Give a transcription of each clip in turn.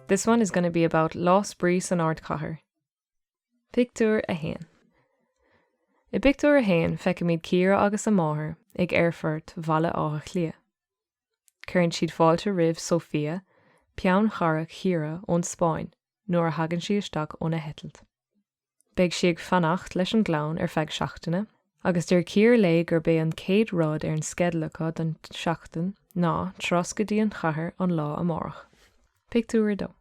This one is going to be about Los Bries and Árdchathair. Pictiúr a hain. I pictiúr a hain feicimid Ciara agus a máthair ag airfort bhaile átha chlia. Cuireann siad fáilte ribh Sophia, peann charach Ciara ón Spáin, nuair a hagann si isteach ón a hetalt. Beidh si ag fannacht leis an glann ar feadh seachtaine, agus dúir Ciara lé gur bé an céad rud ar an scedlacha don seachtain ná tros go dtí an chathair an lá amárach. Pictiúr dó.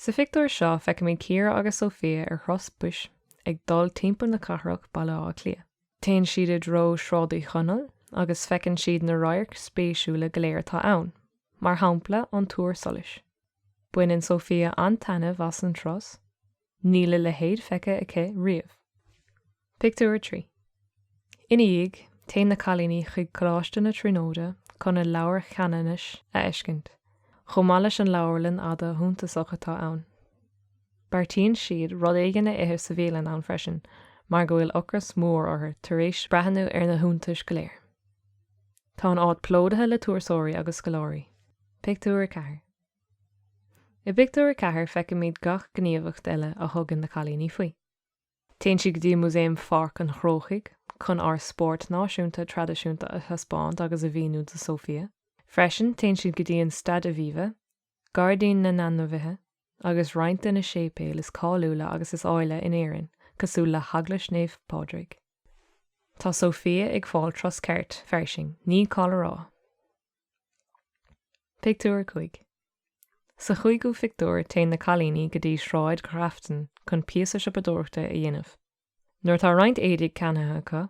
Sa pictiúr seo feicimid Ciara agus Sophia ar chros buis ag dul timpeall na cathrach baile á clia. Téann siad i dro shrádaí chonal agus feiceann siad na roiirc spéisiúla go léir tá ann, mar hampla an túr solis. Buineann Sophia an tainmh as an tros, níla le héad feice aice riamh. Pictiúr 3. Ina dhiag, téann na cailíní chuig chláiste na trónóide chun na leabhar cheannanis a eiscint. Chomh leis an leabharlann ada thúntasach atá ann. Beartaíonn siad rud éigin a ithe sa bhéalainn ann freisin, mar go bhfuil ocras mór orthu tar éis breathnú ar na thúntais go léir. Tá an áit plódathe le tuairsóirí agus scoláirí. Pictiúr 4. I pictiúr 4 feicimid gach gníomhacht eile a thugann na cailíní faoi. Téann si go dtí Músaeum Pharc an Chróchaigh chun ár spórt náisiúnta tradiisiúnta a thaspáint agus a bhíonú de Sofia. Freisin téann siad go dtí an Stad a Bhíomha, Gardaín na Nanmhaithe, agus roinnt in na sépéal is cáiliúla agus is áile in éireann, cosúil le hagla snéamh pádraig. Tá Sofia ag fáil tros ceart fearsing, ní cála rá. Pictiúr 5. Sa chuigú pictiúr téann na cailíní go dtí sráid craftan chun píosa sipadúirta a dhéanamh. Nuair tá roinnt éidigh ceannathe acu,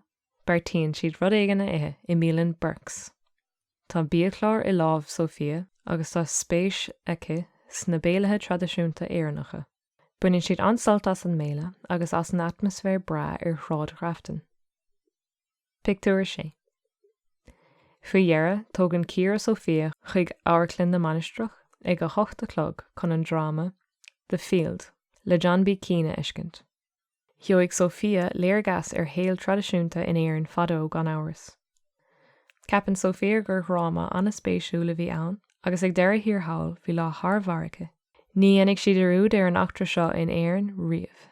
beartaíonn siad rud éigin a ithe i mílean burks. Tá bíochlár i lámh Sofia agus tá spéis aici sna béalathe tradiisiúnta éireannacha. Buineann siad ansalt as an méile agus as an atmosfér bra ar shráid craftan. Pictiúr 6. Faoi dhearra tógann Ciara Sophia chuig áirclinn na manistrach ag a 8 clog chun an drama The Field le John B. Keane eiscint. Theoigh Sophia léargas ar héal tradiisiúnta in éireann fadó gan áras. Ceapann Sophia gur dhráma anna spéisiúla bhí ann, agus ag deireadh thiarthail bhí lá thar mharacha. Ní dhéanamh siad arúd ar an achtra seo in éireann riamh.